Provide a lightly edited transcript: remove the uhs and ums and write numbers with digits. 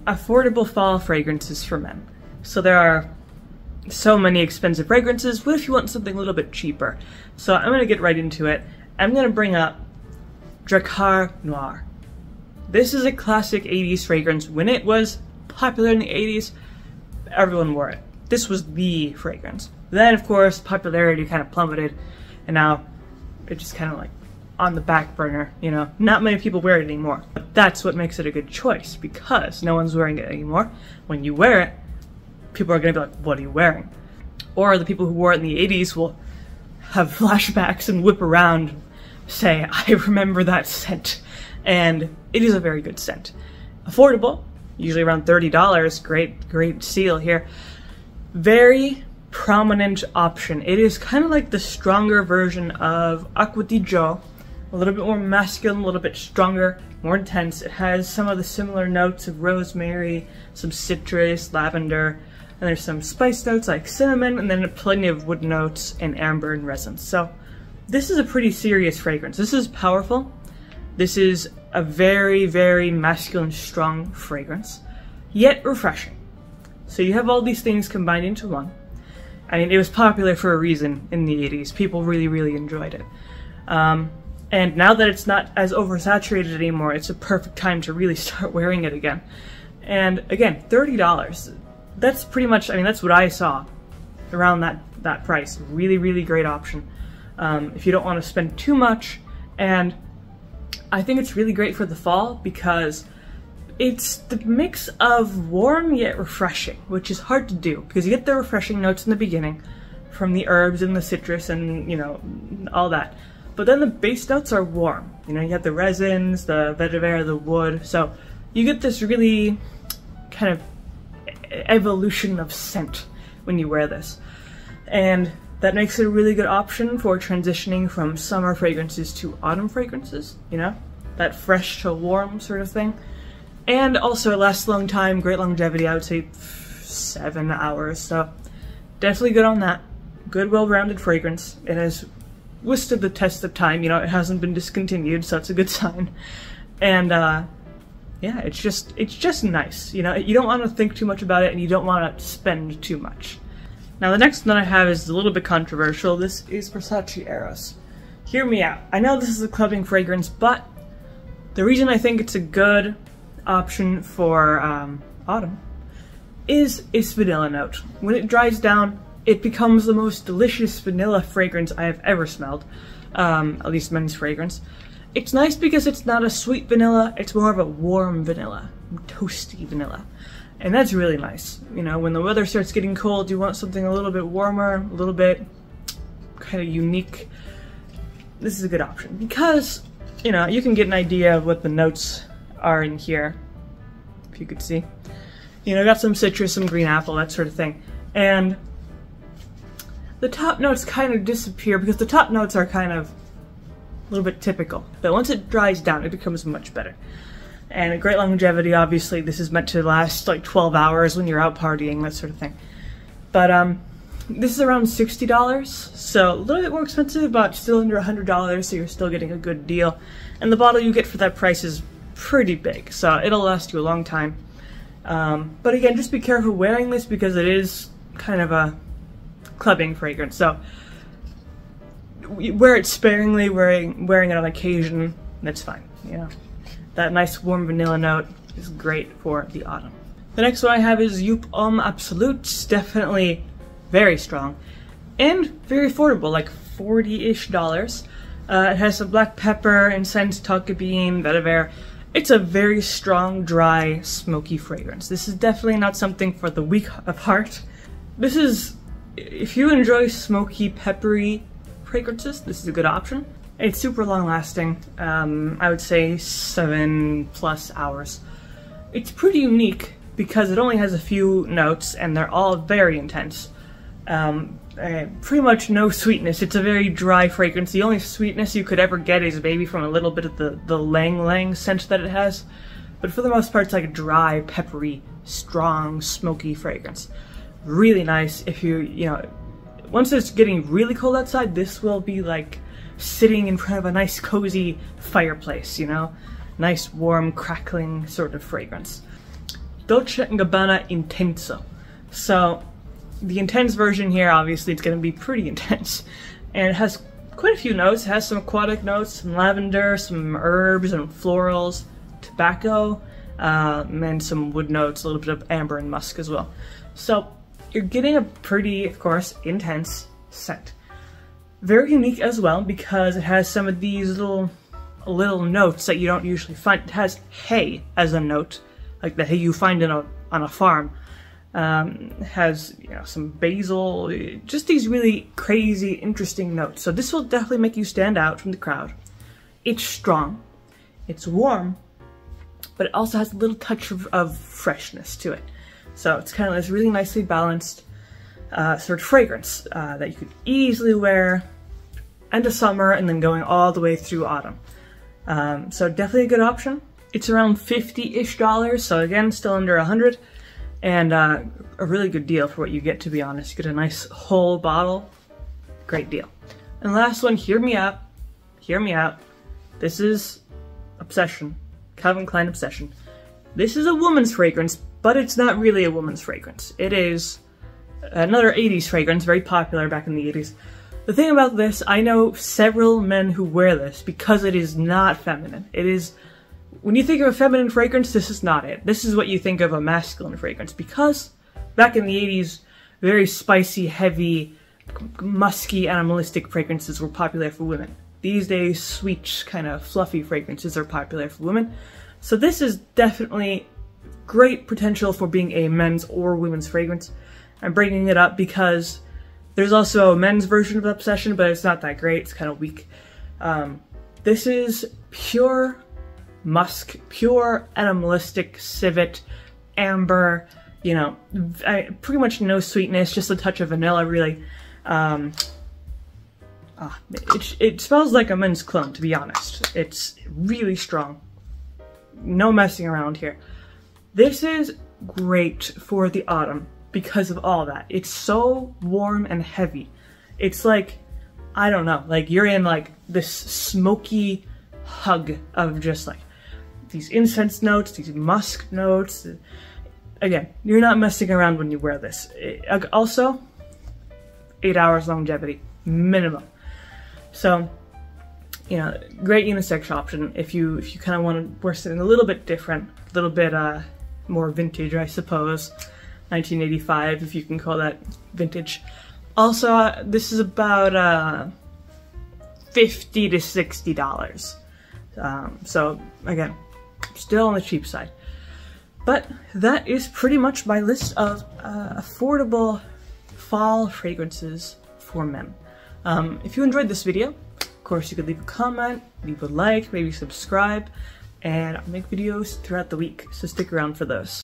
affordable fall fragrances for men. So there are so many expensive fragrances. What if you want something a little bit cheaper? So I'm gonna get right into it. I'm gonna bring up Dior Noir. This is a classic 80s fragrance. When it was popular in the 80s, everyone wore it. This was the fragrance. Then, of course, popularity kind of plummeted, and now it's just kind of like on the back burner, you know? Not many people wear it anymore. But that's what makes it a good choice, because no one's wearing it anymore. When you wear it, people are gonna be like, what are you wearing? Or the people who wore it in the 80s will have flashbacks and whip around, say, I remember that scent. And it is a very good scent. Affordable, usually around $30, great steal here. Very prominent option. It is kind of like the stronger version of Acqua di Gio, a little bit more masculine, a little bit stronger, more intense. It has some of the similar notes of rosemary, some citrus, lavender, and there's some spice notes like cinnamon, and then plenty of wood notes and amber and resin. So this is a pretty serious fragrance. This is powerful. This is a very, very masculine, strong fragrance, yet refreshing. So you have all these things combined into one. I mean, it was popular for a reason in the 80s. People really, really enjoyed it. And now that it's not as oversaturated anymore, it's a perfect time to really start wearing it again. And again, $30. That's pretty much, I mean, that's what I saw around that price. Really, really great option. If you don't want to spend too much. And I think it's really great for the fall because it's the mix of warm yet refreshing, which is hard to do because you get the refreshing notes in the beginning from the herbs and the citrus and, you know, all that. But then the base notes are warm. You know, you have the resins, the vetiver, the wood. So you get this really kind of evolution of scent when you wear this. And that makes it a really good option for transitioning from summer fragrances to autumn fragrances, you know? That fresh to warm sort of thing. And also it lasts a long time, great longevity, I would say 7 hours, so definitely good on that. Good, well-rounded fragrance. It has withstood the test of time, you know, it hasn't been discontinued, so that's a good sign. And yeah, it's just nice, you know? You don't want to think too much about it and you don't want to spend too much. Now the next one I have is a little bit controversial. This is Versace Eros. Hear me out. I know this is a clubbing fragrance, but the reason I think it's a good option for autumn is its vanilla note. When it dries down, it becomes the most delicious vanilla fragrance I have ever smelled, at least men's fragrance. It's nice because it's not a sweet vanilla, it's more of a warm vanilla, toasty vanilla. And that's really nice. You know, when the weather starts getting cold, you want something a little bit warmer, a little bit kind of unique. This is a good option because, you know, you can get an idea of what the notes are in here, if you could see. You know, got some citrus, some green apple, that sort of thing. And the top notes kind of disappear because the top notes are kind of a little bit typical. But once it dries down, it becomes much better. And a great longevity, obviously. This is meant to last like 12 hours when you're out partying, that sort of thing. But this is around $60, so a little bit more expensive, but still under $100, so you're still getting a good deal. And the bottle you get for that price is pretty big, so it'll last you a long time. But again, just be careful wearing this because it is kind of a clubbing fragrance, so wear it sparingly, wearing it on occasion, that's fine, you know. That nice warm vanilla note is great for the autumn. The next one I have is Youp Homme Absolute. It's definitely very strong and very affordable, like $40-ish. It has some black pepper, incense, tonka bean, vetiver. It's a very strong, dry, smoky fragrance. This is definitely not something for the weak of heart. This is, if you enjoy smoky, peppery fragrances, this is a good option. It's super long lasting, I would say 7+ hours. It's pretty unique because it only has a few notes and they're all very intense. Pretty much no sweetness. It's a very dry fragrance. The only sweetness you could ever get is maybe from a little bit of the Lang Lang scent that it has. But for the most part, it's like a dry, peppery, strong, smoky fragrance. Really nice if you know, once it's getting really cold outside, this will be like sitting in front of a nice cozy fireplace, you know? Nice, warm, crackling sort of fragrance. Dolce & Gabbana Intenso. So the intense version here, obviously it's going to be pretty intense, and it has quite a few notes. It has some aquatic notes, some lavender, some herbs and florals, tobacco, and some wood notes, a little bit of amber and musk as well. So you're getting a pretty, of course, intense scent. Very unique as well because it has some of these little notes that you don't usually find. It has hay as a note, like the hay you find on a farm. It has, you know, some basil, just these really crazy, interesting notes. So this will definitely make you stand out from the crowd. It's strong, it's warm, but it also has a little touch of freshness to it. So it's kind of this really nicely balanced sort of fragrance that you could easily wear end of summer and then going all the way through autumn. So definitely a good option. It's around $50-ish, so again, still under 100, and a really good deal for what you get, to be honest. You get a nice whole bottle, great deal. And last one, hear me out, hear me out. This is Obsession, Calvin Klein Obsession. This is a woman's fragrance, but it's not really a woman's fragrance. It is another 80s fragrance, very popular back in the 80s. The thing about this, I know several men who wear this because it is not feminine. It is, when you think of a feminine fragrance, this is not it. This is what you think of a masculine fragrance, because back in the 80s, very spicy, heavy, musky, animalistic fragrances were popular for women. These days, sweet, kind of fluffy fragrances are popular for women. So this is definitely great potential for being a men's or women's fragrance. I'm bringing it up because there's also a men's version of Obsession, but it's not that great. It's kind of weak. This is pure musk, pure animalistic civet, amber, you know, pretty much no sweetness, just a touch of vanilla, really. It smells like a men's cologne, to be honest. It's really strong. No messing around here. This is great for the autumn because of all that. It's so warm and heavy. It's like, I don't know, like you're in like this smoky hug of just like these incense notes, these musk notes. Again, you're not messing around when you wear this. Also, 8 hours longevity, minimum. So, you know, great unisex option if you kind of want to wear something a little bit different, a little bit more vintage, I suppose. 1985, if you can call that vintage. Also, this is about $50 to $60. So again, still on the cheap side. But that is pretty much my list of affordable fall fragrances for men. If you enjoyed this video, of course you could leave a comment, leave a like, maybe subscribe, and I'll make videos throughout the week, so stick around for those.